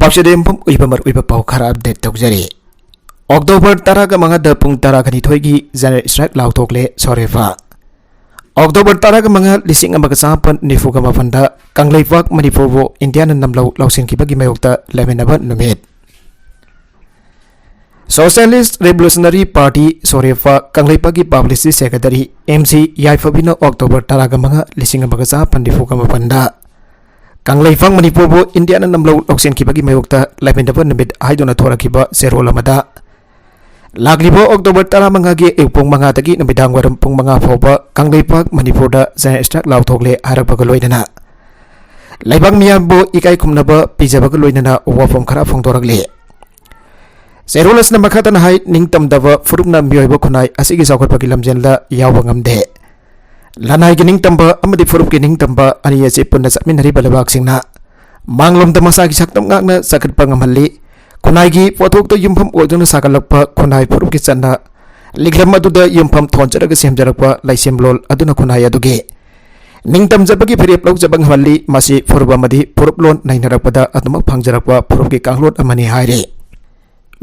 पाउशेदेमफम उइबमर उइब पाउ खरा update तौजरी October 10 मंगाद पुंग 12 की जनरल स्ट्राइक लाउथोकले सोरेफा अक्टोबर 10 मंगा लिसिंग अमग चापन निफुग मफंदा कंगलेपाक मणिपुरबो इंडिया नमलौ लौसिनखिबगी मयोक्ता लेमेनब नुमित सोशलिस्ट रेवोल्यूशनरी पार्टी सोरेफा कंगलेपाकी पब्लिसिटी सेक्रेटरी एमसी याइफबिनो अक्टोबर 10 मंगा लिसिंग अमग चापन निफुग मफंदा कंगलेफांग मणिपुरबो इंडिया नमलौ लौसिनखिबगी मयोक्ता लेमेनब नुमित हाइदोना थोरखिबा सेरोल अमदा लाग्रिबो अक्टोबर 10 की पुंग 5 तकी नुमिदांग वरम पुंग 5 फाउबा कंगलेपाक मणिपुरदा जनरल स्ट्राइक लाउथोकले हारकबग लोइदना लाइबांग मियाबो इकाई खुमनब पिजबग लोइदना वाफम खरा फोंदोरगले सेरोलसना मखातन हाई निंगतमदब फुरुपना मियोइबो खुनाई असिगी जावखटपगी लमजेनला यावबा ngamde लानाई की निंगतमबा अमदि फुरुप की निंगतमबा अनि असे पुन्ना चमिनरिबा लेबाकसिंगना मांगलोमदा मसागी सक्तम ngakna sakatpa ngamhalli खुनाई की पोथोक तो युमफम ओदुना सागलप खुनाई फुरुप की चन्ना लिग्लम अदुदा युमफम थोंचरग सेमजरप लाइसेमलोल अदुना खुनाई अदुगे निंगतम जबगी फिरेप लौजबंग हल्ली मासी फुरुप अमदि फुरुप लोन नैनरपदा अदुम फंगजरप फुरुप की कांगलोट अमनि हाइरे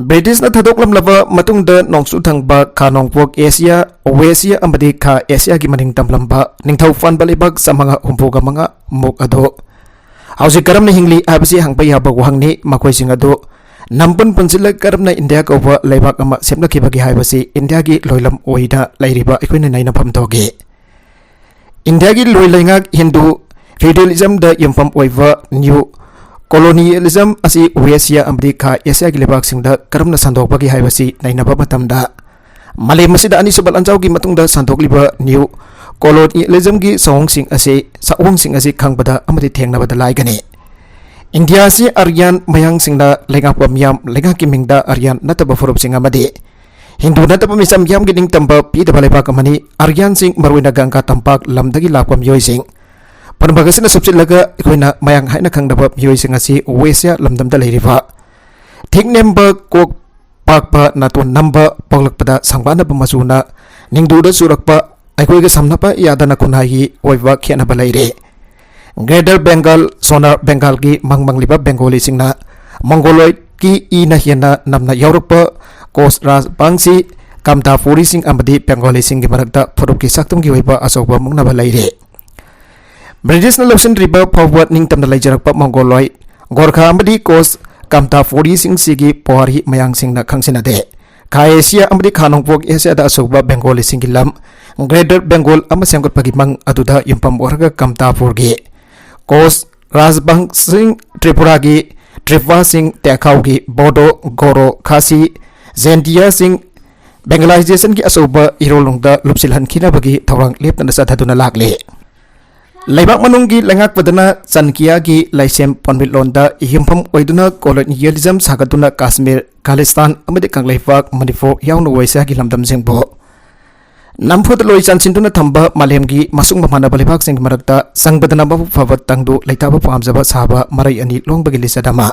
ब्रिटिश न थदोकलमलब मतुंगदा नोंगसु थंगबा खा नोंगपोक एशिया वेसिया अमदि खा एशिया की मनिंग तमलंबा निंगथौ फानबा लेबाक समंगा हुंफोगा मंगा मुक अदो हौजि करमना हिंगली आबसि हंगबा याबा वहंगनि मखोइसिंग अदो नंपन पंसिल करमना इंडिया कौबा लेबाक अमा सेमलखिबगी हाइबसि इंडिया की लोइलम ओइदा लैरिबा अखोइना नाइनफम थोगे इंडिया की लोइलैंगाक हिंदू फ्यूडलिज्म द यमफम ओइबा new colonialism asi Asia amdi kha Asia gi lebak singda karamna sandokbagi haibasi nainaba matamda malem masida ani subal anjau gi matungda sandokliba new colonialism gi sawong sing asi khangbada amadi thengnabada laigani India si Aryan mayang singda lenga pamyam lenga ki mingda Aryan nataba furup sing amadi Hindu nataba misam yam gi ning tamba pi da baleba kamani Aryan sing marwina gangka tampak lamdagi lakwam yoi sing Panbagasina subsilaga ikoina mayang haina khangdaba miyoi asi Wesia lamdamda leiriba thik nemba kok pakpa naton namba paglakpada sangbana bamasuna ningduda surakpa aikoiga samnapa yadana kunai oiwa khenaba leire Greater Bengal Sonar Bengal ki mangmangliba Bengali singna Mongoloid ki ina hiana namna Europe Coast Ras Bangsi Kamta Furi sing amadi Bengali sing gi marakta furup ki saktum gi oiba asokba mungnaba leire British na lobsin riba forward ning tamna laijarakpa Mongoloid Gorkha amadi Coast Kamta Furi sing sigi pori mayang sing na khangsinade Kha Asia amadi Khanongpok Asia da asokba Bengali sing lam Greater Bengal ama semgot pagi mang aduda yumpam orga Kamta Furgi Coast Rajbang sing Tripura gi Tripwa sing Tekhau gi Bodo Goro Khasi Zendia sing Bangladeshan ki asoba irolungda lupsilhan khina bagi thawang lepna sathaduna lakle Laibak manunggi lengak padana sankia ki laisem ponbit londa himpam oiduna colonialism sagatuna Kashmir Khalistan amadi Kanglaipak Manipur yaunu waisa ki lamdam singbo Namphut loi chansintuna thamba malemgi masung mamana balibak sing marakta sangbadana babu favat tangdu laitaba pamjaba saba marai ani longbagi lisadama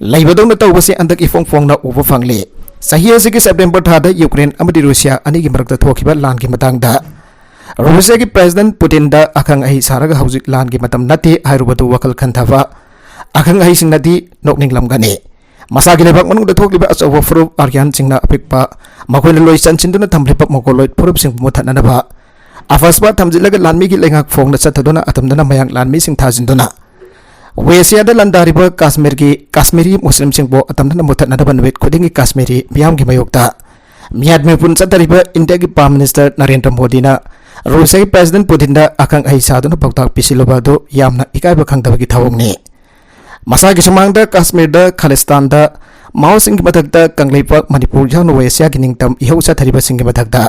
Laibadong na tawbasi andak ifong na uba fangle Sahiya sigi September thada Ukraine amadi Russia ani ki marakta thokiba lan ki matangda Russia की president Putin दा अखंग अहि सारग हौजिक लान की मतम नति हाइरुबदु वकल खंथावा अखंग अहि सिंग नदी नोकनिंग लमगने मसागी लेबाक मनुंग दथोकलिबा अचौबा फुरुप आर्यान सिंगना अपिकपा मखोइना लोइ चनसिंदुना थमलिबा मगोलोइ फुरुप सिंग मुथाननबा अफसबा थमजिलगा लानमी की लेंगाक फोंगना चथदुना अतमदना मयांग लानमी सिंग थाजिंदुना वेसियादा लंदारिबा कश्मीर की कश्मीरी मुस्लिम सिंगबो अतमदना मुथाननबा नुमित खुदिंगी कश्मीरी मियाम की मयोक्ता मियादमे पुन चतरिबा इंडिया की प्राइम मिनिस्टर नरेंद्र मोदी ना Russia की प्रेसिडेंट पुतिन दा अखंग अहि सादुना पौताक पिसिलोबादो यामना इकाइबा खंगदबगी थावंगनी मसागी सुमांगदा कश्मीर दा खालिस्तान दा माओ सिंग मथकदा कंगलेपाक मणिपुर यानु वेसिया की निंगतम इहौसा थरिबा सिंग मथकदा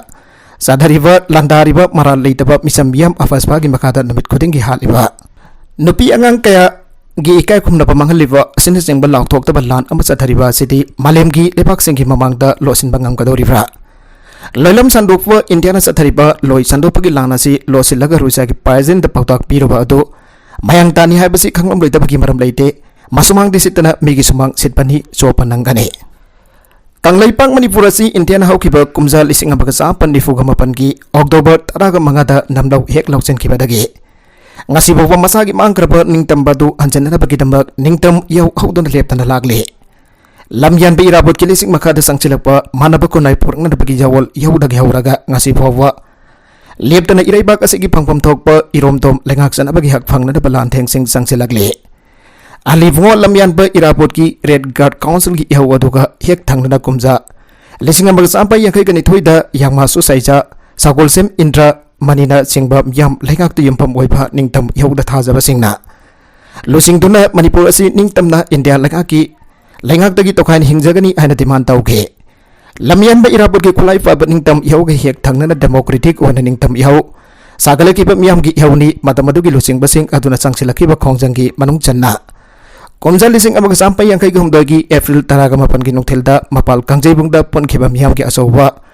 साधरिबा लंदारिबा मराल लेतबा मिसम याम अफसबा की मखादा नुमित खुदिंगी हालिबा नुपी अंगांग कया gi ikai khumna pamanghaliba sinna sengba langthokta lan ama chathariba sidi malemgi lepak senggi mamangda losin bangam kadoribra Loilam sandokwa Indiana sathariba loi sandopagi lana si losilaga Russia ki president da pautak piroba ado mayang tani haibasi khanglom leitaba gi maram leite masumang disitana migi sumang sitpani chopanangane Kanglaipang Manipur si Indiana haukiba kumja lising abaga sa pandifuga mapangi October 10 mangada namdaw hek lausen kibadagi ngasi bawa masagi mangkraba ningtam badu hanjana bagidambak ningtam yau haudon leptana lagle lamyan be irabot kilising makada sangchilapa manaba ko nai porng na bagi jawol yau dag hauraga ngasi bawa leptana iraibak asigi pangpam thokpa iromtom lengak sana bagi hak phangna da balan theng sing sangchilagle ali bungo lamyan be irabot ki red guard council gi yau aduga hek thangna kumja lising amag sampai yang kai gani thoida yang masu saija sagol sem indra manina singba yam lengak tu yampam oiba ningtam yauda thajaba singna lusing duna manipur asi ningtam na india lengak tagi tokhain hingjagani aina demand tauge lamyan ba irabot ki khulai fa ningtam yauga hek thangna na democratic ona ningtam yau sagale ki bam yam gi yauni matamadu gi lusing basing aduna sangsilaki ba khongjangi manung channa komja lising amag sampai yang kai gum dogi april taraga mapan gi noktelda mapal kangjai bungda pon khiba miyam gi asowa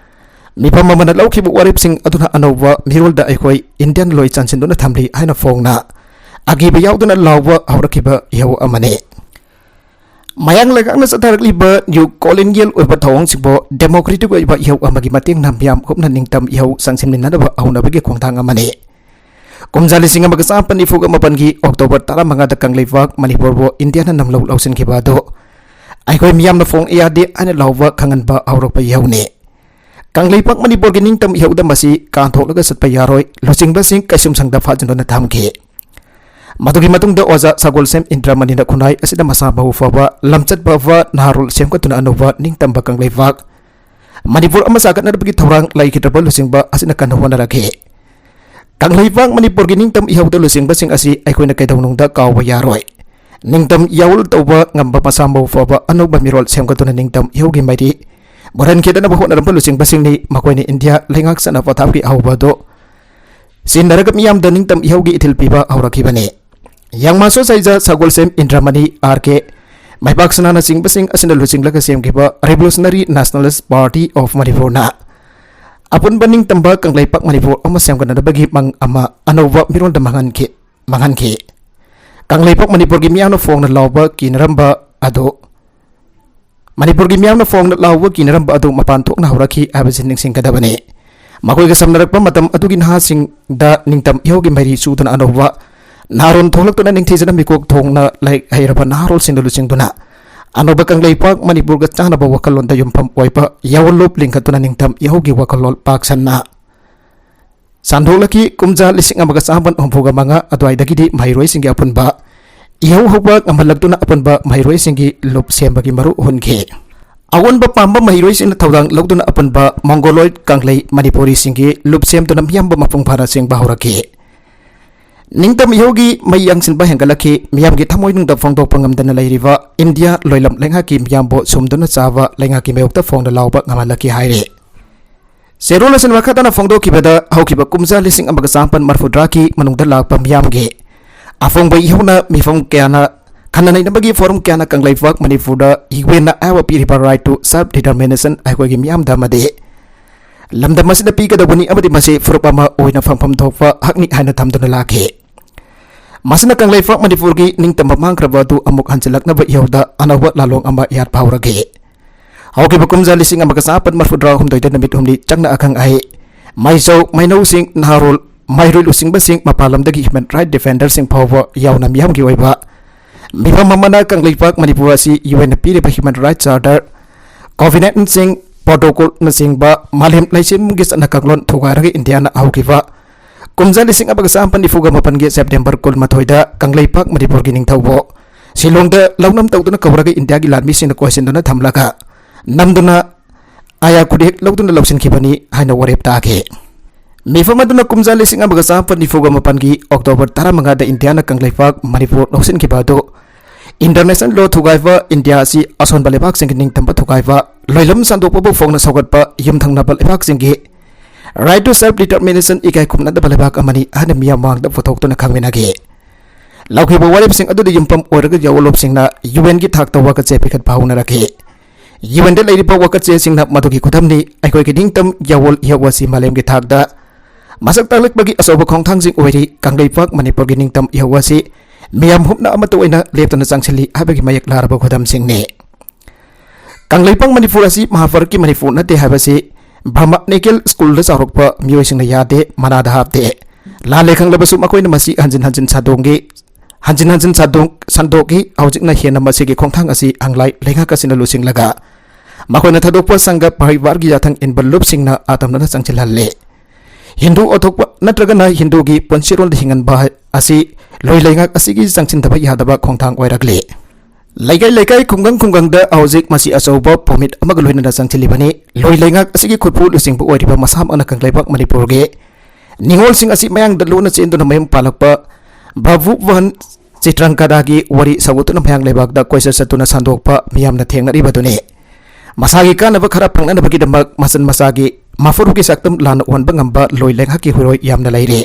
mipam mamana laukibu warip sing aduna anova mirolda aikoi indian loi chansin duna thamli haina fongna agiba yauduna lawwa hawrakiba yaw amane mayang legangna satharakli ba new colonial oiba thawang sibo democratic oiba yaw amagi mateng namyam khopna ningtam yaw sangsimni nanaba auna bagi khongthang amane kumjali singa magasa pani fuga mapangi october 15 da kanglewak manipur bo india na namlo lausin kiba do aikoi miyam na fong iade ana lawwa khangan ba awrok pa yawne Kangleipak manipur gining tam ihaudam basi kanthok laga satpa yaroi lusing basing kaisum sangda fajun na thamke madugi matung da oza sagol sem indra manina khunai asida masa bahu fawa lamchat bawa naharul sem ka tuna anova ning tam bakang leipak manipur amasa kat na bagi thorang lai kitabal lusing ba asina kanhawa na rakhe kangleipak manipur gining tam ihaudam lusing basing asi aikoi na kaidawnung da kawwa yaroi ning tam yaul tawba ngamba masa bahu fawa anova mirol sem ka tuna ning tam ihogi mairi Boran kita na bahon na lusing basing ni makoy ni India lengak sana patapki awbado sindaragam yam daning tam ihawgi itil piba awraki bane yang maso saiza sagol sem indramani RK may baksana na sing basing asina lusing laga sem kiba Revolutionary Nationalist Party of Manipur na apun baning tamba kang leipak Manipur ama sem kana bagi mang ama anova miron da mangan ki kang leipak Manipur gi miano fong na lawba kinaramba ado Manipur gi miyam na fong na lawwa kinaram ba adu mapan thok na huraki abasin ning sing kadabane makoi ga samnarak pa matam adu gin ha sing da ningtam yogi mari su tuna anova naron tholak tuna ning thijana mikok thong na like hairaba narol sindulu sing tuna anova kang leipak Manipur ga chana ba wakalon da yumpam oipa yawlop lingka tuna ningtam yogi wakalol pak sanna sandholaki kumja lising amaga saban omfoga manga adwai dagidi mairoi singi apun ba Ihaw hubak amalag na apun ba mahiroi singi lup siyambagi maru hunke. Awan ba pamba mahiroi sing tawdang lag na apun ba Mongoloid kanglay Manipuri singi lup siyam na miyam ba mapung para sing bahurake. Ningtam ihogi may yang sin ba henggalaki miyam gi thamoy nung da fong do pangamdan na layriba India loilam lenghaki miyam bo sumdo na sawa lenghaki mayok da fong da lawba ngamalaki haire. Serula sin wakata na fong do kibada haw kiba kumza lising amaga sampan marfudraki manung da lagpa miyam gi. Afong ba ihuna mifong kaya kananay na bagi forum kaya na kang leipak Manipur da iwen na awa piripa right to self-determination ay kwa gimiyam damade lamda masi na pika da wani amadi masi furupama oy na fangpam thokpa hakni hay na tamdo na laki masi na kang leipak Manipur gi ning tambamang krabado amuk hansilak na ba ihaw da anawa lalong ama iyat pawragi hawki bakumza lising ang magasapan marfudra humdoy da namit humli chang na akang ay may so may nausing naharol Mayroi lusing basing mapalam dagi human right defender sing power yaw na miyam gi oiba mipa mamana kang leipak Manipur si UN pire ba human rights charter covenant sing protocol na sing ba malim laisin mugis na kaglon thugaragi India na awkiba kumja lising abaga sampan di fuga mapan gi September kul mathoida kang leipak Manipur gining thawbo silong da lawnam tawduna kawragi India gi ladmi sing na question duna thamlaka namduna aya kudik lawduna lawsin kibani haina warep ta ke Mifam aduna kumja lising amaga sampan di fuga mapangi October 15 da India na kang leipak Manipur lausin kibado International law thugaiwa India si ason balebak sing ning tamba thugaiwa loilam sandok pa fong na sogat pa yum thang na balebak sing gi right to self determination ikai kumna da balebak amani hana miya mang da photok to na khangwena gi lauki bo warep sing adu yumpam oraga yawlop sing na UN gi thak tawa ka chepi khat pauna rakhe UN da leiri pa wakat che sing na madugi kudam ni aikoi ki ding tam yawol yawasi malem gi thak da masak talak bagi asoba khong thang sing oiri kang leipak Manipur gi ning tam yawasi miyam hupna amato ina leptana sangchili habagi mayak laraba khodam sing ne kang leipang Manipur asi mahafar ki Manipur na te habasi Brahma Nikel school da sarokpa mioi sing na yade manada hapte लाले खंगलबसु मखोइना मसी हंजिन हंजिन संदोकी हौजिकना हेना मसीगी खोंथांग असि अंगलाई लेंगा कसिना लुसिंगलगा मखोइना थदोकपा संघ परिवारगी याथंग enable लुपसिंगना आतमना चंगचिलहल्ले Hindu ओथोकपा नत्रगना हिंदूगी पुंसिरोल हिंगनबा असि लोई लेंगा असिगी चंगचिनदबा यादबा खोंथांग ओइरगले लेकाई खुंगंग the हौजिक Masih अचौबा permit अमग लोइना चंगचिलिबनी लोई लेंगा असिगी खुदपु लुसिंगबु ओइरिबा मसाम अना कंगलाइबाक मणिपुरगे निंगोल सिंह असि मयांग दलुना चेंदुना मयम पालकपा बाबू वन चित्रंकदागी वरी सगुतुना मयांग लेबाक द कोइसा सतुना संदोकपा मियामना थेंगरिबदुने मसागी कानबा खरा फंगनबगीदमक मसन मसागी माफुरुकी सक्तम लान ओनबा ngamba लोई लेंगा की हुरोय यामना लैरे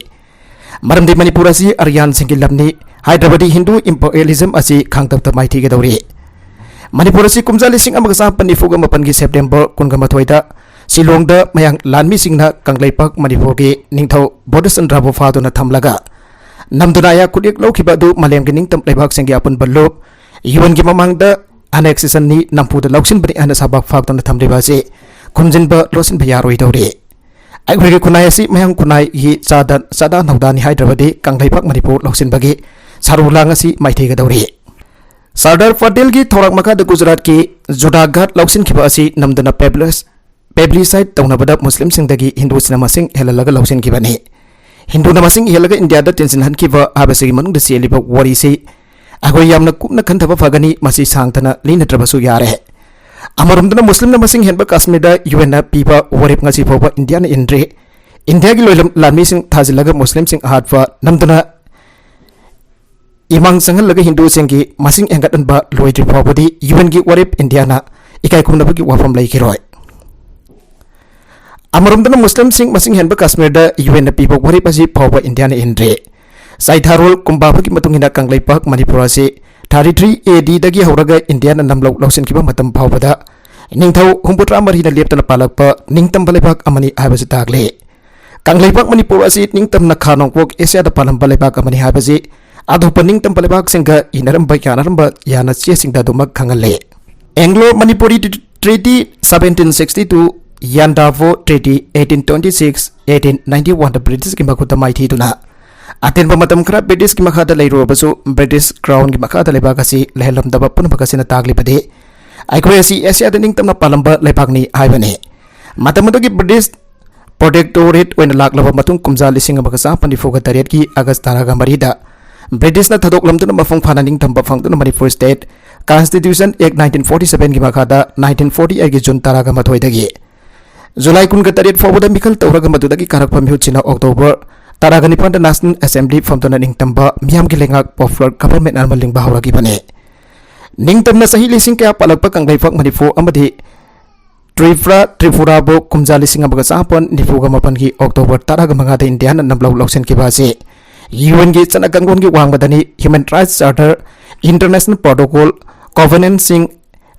मरमदि मणिपुर असि आर्यन सिंह लबनी हैदराबादी हिंदू इंपीरियलिज्म असि खांगतब माइथी के दौरे मणिपुर असि कुमजा लिसिंग अमग सापनि फुग मपनगी सेप्टेम्बर कुनगमथोइदा शिलोंग द मयांग लानमी सिंगना कंगलाइपाक मणिपुर के निंगथौ बोधचंद्र बोफादुना थमलगा नमदुना या कुदिक लौखिबा दु मलेमगी निंगतम लेबाक सिंगी अपन बल्लो युवन की ममांग द अनेक्सेशन नि नमपुद लौसिन बनि अना साबाक फाक्तन थमलेबा से खुमजिनबा लोसिन भयारोइ दौरे आइगुरी खुनाय असि मयांग खुनाय हि चादा नौदानी हैदराबादी कंगलाइपाक मणिपुर लौसिन बगे सारुलांग असि माइथेगा दौरे सरदार पटेल की थौराक मखाद गुजरात की जुनागढ़ लौसिन खिबा असि नमदुना पेब्लिसाइड तौनबदा मुस्लिम सिंगदगी हिंदू सिनेमासिंग हेललगा लौसिन खिबानी हिंदू नमसिंग हेलगा इंडिया द टेंशन हनखिबा आबसिगी मनुंग द सेलिबा वरी से अगोय यामना कुपना खंथबा फगनी मसी सांगतना लिनत्रबसु यारे अमरमदना मुस्लिम नमसिंग हेनबा कश्मीर द यूएन पीबा वरिप ngasi फोबा इंडिया न इंद्रे इंडिया की लोइलम लामी सिंग थाजिलगा मुस्लिम सिंग हाटफा नमदना इमांग संगलगा हिंदू सिंगी मसिंग एंगतनबा लोइद्रि फोबदी यूएन की वरिप इंडिया ना इकाय कुमनबगी वाफम लैखिरोय अमरमदना मुस्लिम सिंह मसिंग हेनबा कश्मीर द यूएन पीबा वरिप असि फोबा इंडिया न इंद्रे साइथारोल कुंबाबगी मतुंगिना कंगलाइपाक मणिपुर असि 33 AD दगी हौरगा इंडिया न नमलौ लौसिनखिबा मतम फावबदा निंगथौ हुंबुत्रा मरिना लेप्तना पालकपा निंगतम बलेबाक अमनि हाबसि तागले कंगलाइपाक मणिपुर असि निंगतमना खानोंपोक एशिया द पालम बलेबाक अमनि हाबसि अधोप निंगतम बलेबाक सिंगा इनरंबा याना चेसिंगदा दुमक खंगले एंग्लो मणिपुरी ट्रीटी 1762 यानदावो ट्रीटी 1826 1891 द ब्रिटिश की मखुत माइथीदुना अतेनबा मतम खरा ब्रिटिश की मखादा लैरोबसु ब्रिटिश क्राउन की मखादा लेबाकसी लहलमदबा पुनबकसिना तागलिबदे आइकोयसी एशिया द निंगतमना पालंबा लेबाकनी हाइबने मतमदगी ब्रिटिश प्रोटेक्टोरेट ओइन लाकलबा मतुंग कुमजा लिसिंग अमगसा पनिफोगा तरेट की अगस्त तारागा मरीदा ब्रिटिश न थदोकलमदुना मफंग फाना निंगतमबा फंगदुना मणिपुर स्टेट कॉन्स्टिट्यूशन एक्ट 1947 की मखादा 1948 की जून तारागा मथोइदगी जुलाई कुनगा तरेट फोबदा मिखल तौरगा मदुदगी कारकपा मिहुचिना अक्टोबर तारागा निपान नेशनल असेंबली फमतोना निंगतमबा मियाम की लेंगा पॉपुलर गवर्नमेंट नॉर्मल लिंग बाहौरगी बने निंगतमना सही लिसिंग क्या पालकपा कंगलाइपाक मणिपुर अमदि त्रिपुरा बो कुमजा लिसिंग अमगा चापन निफुगा मपन की अक्टोबर तारागा मंगादा इंडिया न नमलौ लौसन की बासे यूएन की चना गंगोन की वांगबदनी human rights charter international protocol covenant सिंग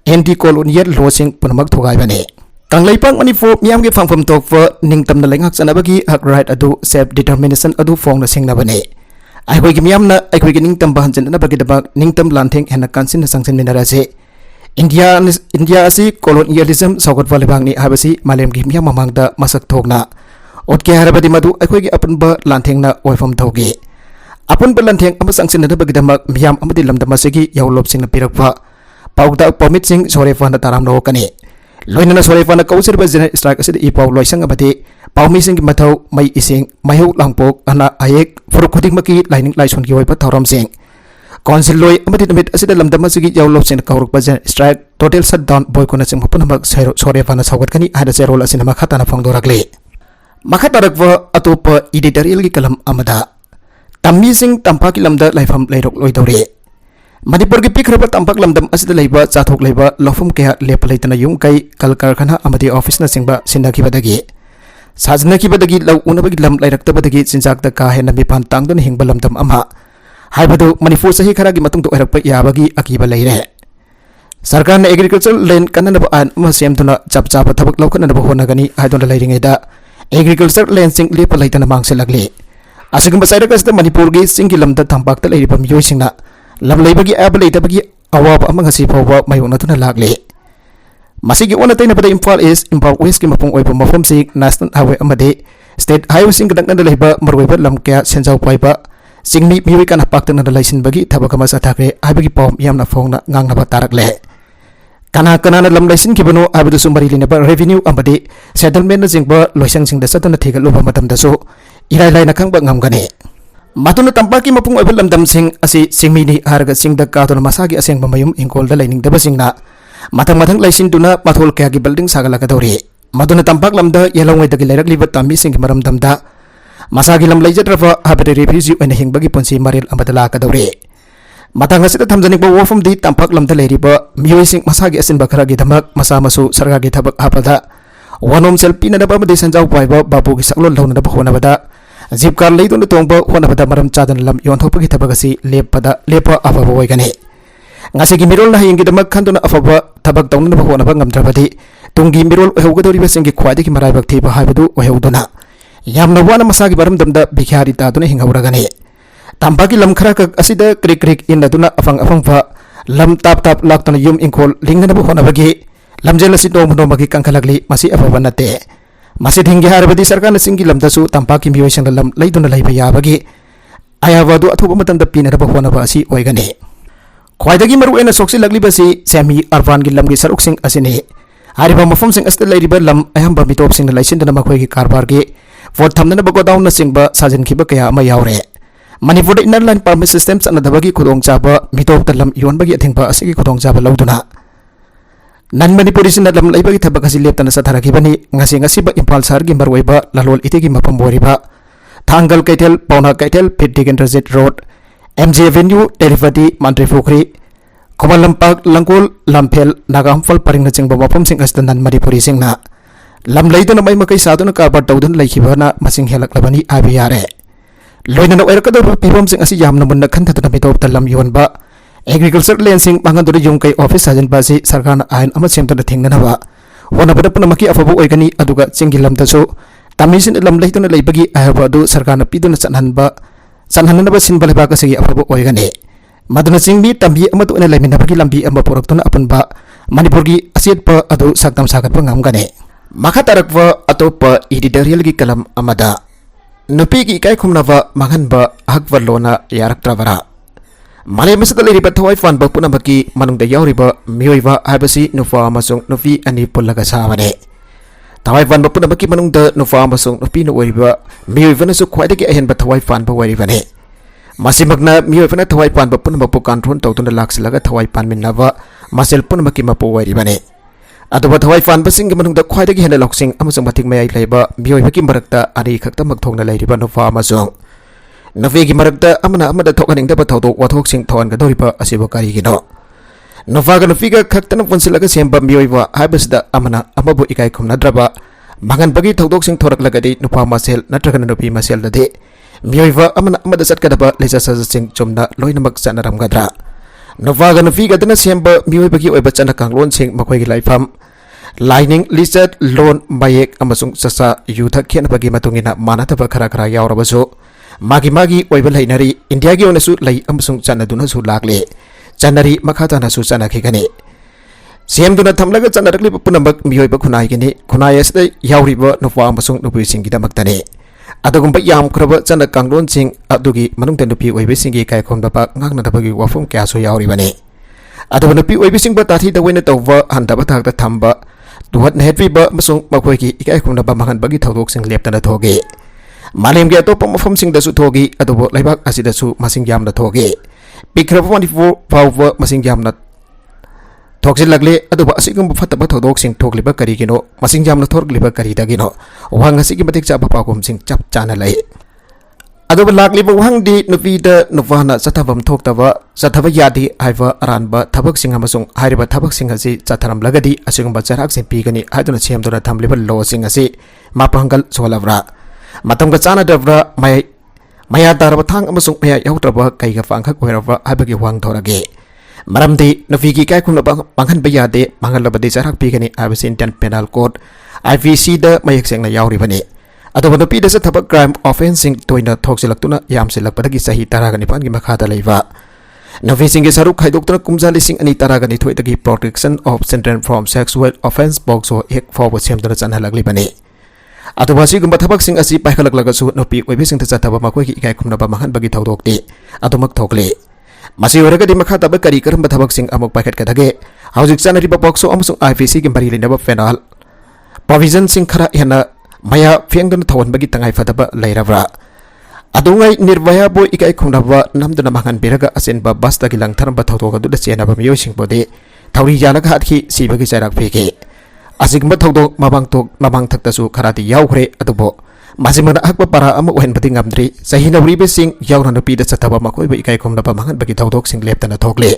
एंटी कॉलोनियल लॉ सिंग पुनमक थोगाई बने कंगलाइपाक मणिपुर मियाम के फंगफम तोप निंगतमना लेंगाक चनबगी हक राइट अदु सेल्फ डिटरमिनेशन अदु फोंग सिंगनबने आइखोय की मियामना आइखोय की निंगतम बहनजनबगी दबक निंगतम लांथेंग हेना कांसिन संगसन मिनरासे इंडिया असि कॉलोनियलिज्म सौगत वालेबांगनी हाबसी मालेम की मियाम ममांगदा मसक थोगना ओटके हरबदी मदु आइखोय की अपनबा लांथेंगना ओइफम थोगे अपनबा लांथेंग अम संगसिनदबगी दमक मियाम अमदि लमदमसेगी यौलोपसिंग पिरकपा पाउदा परमिट सिंग सोरेफान ताराम नोकने लोइनना सोरेफान कौसरबा जेनरल स्ट्राइक असि इपाउ लोइसंग अबदि पाउमिसिंग की मथौ मई इसिंग मयौ लांगपोक अना आयेक फुरुखुदिंगमकी लाइनिंग लाइसोन की ओइबा थौरमसिंग काउंसिल लोइ अमदि नमित असि लमदमसिगी यौलोपसिंग कौरकबा general strike total shut down बॉयकोना सिंग मपनमक सोरेफान सौगतकनी हादा सेरोल असि मखाताना फोंगदोरकले मखातारकवा अतोप एडिटोरियल की कलम अमदा तम्मी सिंग तंपा की लमदा लाइफम लैरोक लोइदौरे मणिपुर की पिखरब तंपक लमदम असिद लैबा चाथोक लैबा लफुम कया लेप लैतना युम कै कल कारखाना अमदि ऑफिस न सिंगबा सिन्नखिबदगी साजनखिबदगी लौ उनबगी लम लैरक्तबदगी चिंजाक द का हेन मिपान तांगदन हिंगबा लमदम अमा हाइबदु मणिपुर सही खरा की मतुंग ओरप याबगी अकीबा लैरे सरकार ने एग्रीकल्चर लैंड कननब आन अमा सेमदुना चप चाप थबक लौखननब होनगनी हाइदोन लैरिङैदा एग्रीकल्चर लैंड सिंग लेप लैतना मांगसेलगले असिगुम साइरकस द मणिपुर की सिंग की लमद तंपाक त लैरिबा मियोइसिंगना lam leibagi ab leidabagi awab amang hasi phawa mayonatuna lagle masigi ona taina pada Imphal East Imphal West ki mapung oiba mafam si National Highway amade state highway सिंह नकना लेबा मरवेबा lump क्या सेंजाव पाइबा सिंगमी मिवे काना पाक्तना लाइसिन बगी थबक अमा साथाखरे हाइबगी पॉम यामना फोंगना ngangnaba tarakle kana kana lam laisin kibano abdu sumbari linaba revenue amadi settlement na jingba loisang singda satana thigal luba matam da so irai lai na khangba ngamgane matuna tampaki mapung oibal lamdam sing asi singmi ni harga singda ka to masagi aseng bamayum ingkol da laining da basingna matang matang laisin tuna mathol kya gi building sagala ka dori maduna tampak lamda yelongwai da gi lairak liba tammi sing maram damda masagi lam laijatrava habade refugee oina hingbagi ponsi maril amadala ka dori matang asida thamjanik ba wofum di tampak lamda leiriba mioi sing masagi asin bakara gi dhamak masa masu sarga gi thabak hapada wanom selfie na ba made sanjau paiba babu gi saklon launa da khona bada zip car leidun tongba khona bada maram chadan lam yon thopa gi thabak asi lepada lepa aba boy gane ngase gi mirol na hing gi dhamak khanduna afaba thabak tawna ba khona ba ngamdrabadi tungi mirol hewgadori ba sing gi khwadi gi marai bakthi ba habadu ohewduna yamna wana masagi baram damda bikhari ta duna hingawra gane tampaki lam khara ka asida krik krik in aduna afang afang fa lam tap tap laktana yum inkol lingna bu hona bagi lamjel asi no muno magi kangkhalagli masi afaba nate masi thingi harbadi sarkar na singi lamda su tampaki mioi sang lam leiduna laiba ya bagi ayawa du athuba matam da pina ba hona ba asi oigane khwaidagi maru ena soksi lagli basi semi arvan gi lam gi saruk sing asine hariba mafam sing asta lairiba lam ayamba mitop sing laisin dana makhoi gi karbar gi vote thamna ba godown na sing ba sajin khiba kaya ama yaure Manipur inner line permit systems and the bagi kudong chaba mitop talam yon bagi athingpa asigi kudong chaba lauduna nan Manipuris in lam laibagi tabakasi leptana sathara kibani ngasi ngasi ba impal sar gi marwaiba lalol itegi mapam boriba thangal kaitel pauna kaitel pitdigen transit road MJ Avenue Telifati Mantri Fukri Komalampak Langkol Lampel Nagamfal paring na chingba mapam sing astan nan Manipuri sing na lam laiduna mai makai saduna karbar daudun laikibana masing helak labani abiyare loina no erka do pibom sing asi yamna munna khantha na mitop talam yon ba agriculture land sing mangan do yung kai office sajen ba si sarkar na ain ama sem ta thingna ba wana bada puna maki afabu oigani aduga chingilam ta so tamisin lam leituna leibagi ayaba do sarkar na piduna sanhan ba sin baleba ka sigi afabu oigani maduna singbi tambi ama to na lemin bagi lambi ama poraktuna apan ba manipur gi asit pa adu saktam sakat pa ngamgane makha tarakwa atopa editorial gi kalam amada nupi ki kai khumnava manghanba hakwalona yaraktrabara male masada leriba thawai fan ba puna baki manungda yauriba mioiwa habasi nufa amasung nufi ani pullaga sabane thawai fan ba puna baki manungda nufa amasung nufi no wariba mioiwa na su khwaidagi ahen ba thawai fan ba waribane masimagna mioiwa na thawai fan ba puna ba pu control tawtuna lakslaga thawai pan minnava masel puna baki mapu waribane aduba thawai fan basing gi manungda khwaidagi hena loksing amasung mathik mayai laiba mioiwa ki marakta ani khakta makthongna lairiba nufa amasung nufi gi marakta amana amada thokaning da thawdo wathok sing thon ga doriba asiba kari gi no nufa ga nufi ga khakta na punsilaga semba mioiwa habasda amana amabu ikai khumna draba mangan bagi thawdok sing thorak lagadi nufa masel natraga nufi masel dade mioiwa amana amada satkadaba lesa sa sing chumna loinamak chanaram gadra nufa ga nufi ga dana semba mioiwa gi oiba chana kanglon sing makhoi gi laifam lining lizard loan bayek amasung sasa yutha khen bagi matungina manataba khara khara yaurabaso magi magi oibal hainari india gi onasu lai amasung chanaduna su lakle chanari makhata na su chanakhi gani sem duna thamlaga chanarakli punambak mioiba khunai gini khunai asda yauriba nufa amasung nupi singi damaktane adugumba yam khraba chana kanglon sing adugi manungta nupi oibe singi kai khomda pa ngakna dabagi wafum kya so yauribane adu nupi oibe singba tathi da wena tawwa handaba thakta thamba duhat na hetwi ba masung makhoi ki ikai khumna ba mangan bagi thawdok sing leptana thoge malem ge to pamafam sing da su thogi adubo laibak asida su masing yam na thoge pikra 24 pawwa masing yam na thokse lagle adubo asigum fataba thawdok sing thokliba kari gino masing yam na thorgliba kari da gino wang asigi matik cha pa kum sing chap chana lai adubo lakliba wang di nufi da nuvana sathabam thoktawa sathaba yadi haiwa aranba thabak sing amasung hariba thabak sing asi chatharam lagadi asigumba charak sing pigani haduna semduna thamliba lo sing asi mapangal solavra matam ga chana dabra maya darba thang amasung maya yautraba kaiga fangkhak oiraba habagi wang thorage maramdi nufi gi kai khumna banghan bayade mangalabadi charak pigani abisi Indian Penal Code IPC da mayak sengna yauribani adoba nupi da thabak crime offensing toina thoksilakuna yamsilakpadagi sahi taragani pan gi makhada leiwa nufi singi saruk khaidoktra kumjali sing ani taragani thoitagi protection of children from sexual offense boxo ek forward semdana chanhalagli bani अथवा सिगुम्बा थबकसिंग असि पाइखलकलगसु नुपी ओइबेसिंग चथबा मखोइगी इकाय खुमनबा महनबगी थौदोक्ति अदुमक थोकले मसी ओरगदि मखा तब करी करम थबकसिंग अमुक पाइखटकदगे हौजिक चनरिबा POCSO अमसुंग IPC गी मरी लेनबा fennel provision सिंग खरा हेना मया फेंगदन थवनबगी तंगाई फदबा लैरबरा अदुंगाई निर्भया बो इकाय खुमनबा नमदना महन बेरगा असेनबा बसतगी लंगथरबा थौदोगदुदा चेनबा मियोसिंग बोदे थौरी जालगा हादखि सिबगी चैराक फेगे असिगम थौदोक मबांग थक्तसु खरादी यावख्रे अदुबो माजिमना हकबा पारा अमा ओहनबदि ngamdri सही नवरीबे सिंग यावना नुपीदा चथबा मखोइबा इकाय खुमनबा महनबगी थौदोक सिंग लेपतना थोकले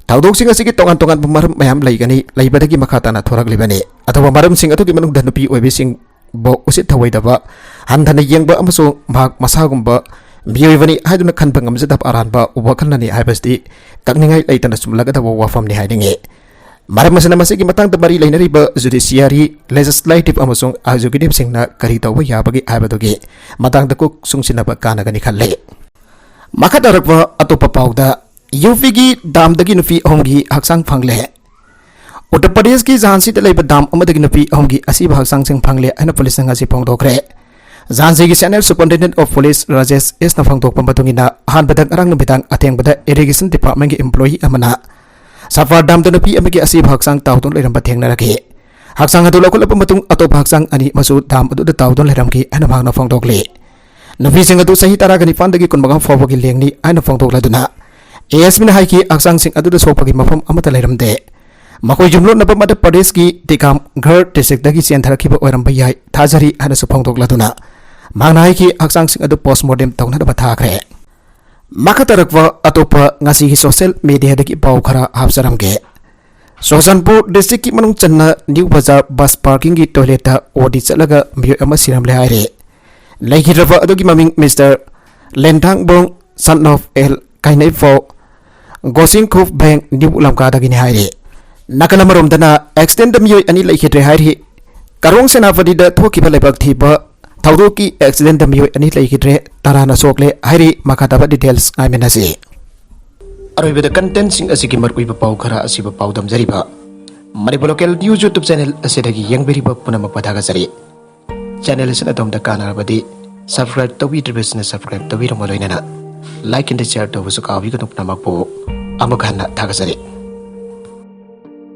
थौदोक सिंग असिगी तोंगान तोंगान मरम मयाम लैगनी लैबदगी मखाताना थोरगलिबने अथवा मरम सिंग अतुगी मनुंगदा नुपी ओइबे सिंग बो उसित थवैदबा हंधना येंगबा अमसो भाग मसागुंबा मियोइबनी हाइदुना खनबा ngamजदब अरानबा उबखलनानि हाइबसदि तकनिंगाइ लैतना सुमलगदबा वाफमनि हाइदिंगे मरम मसना मसिगी मतंग मरी लेनरिबा जुडिशियरी लेजिस्लेटिव अमसुंग एग्जीक्यूटिव सिंगना करी तौबा याबगी हाइबदुगी मतंग दकु सुंगसिनबा कानगनि खल्ले मखदरबा अतोपा पाउदा यूपी दामदगी नुपी अहोमगी हक्सांग फंगले उत्तर प्रदेश की झांसी लेब दाम अमदगी नुपी अहोमगी असीब हक्सांग सिंग फंगले अना पुलिस संग असि फोंदोखरे झांसी की senior superintendent of police Rajesh S न फोंदोकपा मतुंगिना हानबदक अरंग नुबिदांग अथेंगबदा इरिगेशन डिपार्टमेंट की एम्प्लॉई अमना सफार दाम नुपी अमगी असीब हक्सांग ताउदुन लेरंबा थेंगनरगे हक्सांग अदु लखुलप मतुंग अतोप हक्सांग अनि मसु दाम अदु ताउदुन लेरंगी अना भागना फोंदोकले नुपी सिंग अदु सही तरागनि फांदगी कुनबगा फोबगी लेंगनी अना फोंदोकलादुना एएसपी हाई हक्सांग सिंह अदुदा सोपगी मफम अमता लेरमदे मखोय जुमलोनब मध्य प्रदेश की टिकाम घर डिस्ट्रिक्टगी चेंथरखिबा ओरंबा याय थाजरी हनसु फोंदोकलादुना मांगना हाई हक्सांग सिंह अदु पोस्टमार्टम तौनदबा थाखरे मखतरकवा अतोपा ngasi की सोशल मीडिया दगी पाव खरा हाबसरमगे सोजनपुर डिस्ट्रिक्ट की मनुंग चन्ना न्यू बाजार बस पार्किंग की टॉयलेट ओडी चलगा मियो अमा सिरमले हायरे लैखिरबा अदुगी ममिंग mister Lenthangbong son of L काइनै फो गोसिंग खुफ बैंक न्यू लमकादगिनी हायरे नकनमरोमदना एक्सीडेंट मियो अनि लैखिद्रे हायरे करोंग सेनापतिदा थोकिबा लेबक थिबा थौदोकी एक्सीडेंट मियो अनि लैखिद्रे ताराना सोकले हायरे मखाताबा डिटेल्स आइमेनासे अरोइबदा कंटेंट सिंग असिगी मरउइबा पाउ खरा असिबा पाउ दमजरिबा Manipur local news YouTube channel असिदगी यंगबेरिबा पुनमक पथागसरी चैनल असिना तोमदा कानारबदी सब्सक्राइब तौबिद्रिबसना सब्सक्राइब तौबिरमलोइनना लाइक एंड शेयर तौबसु काबिगनु पुनमक पो अमखाना थागसरी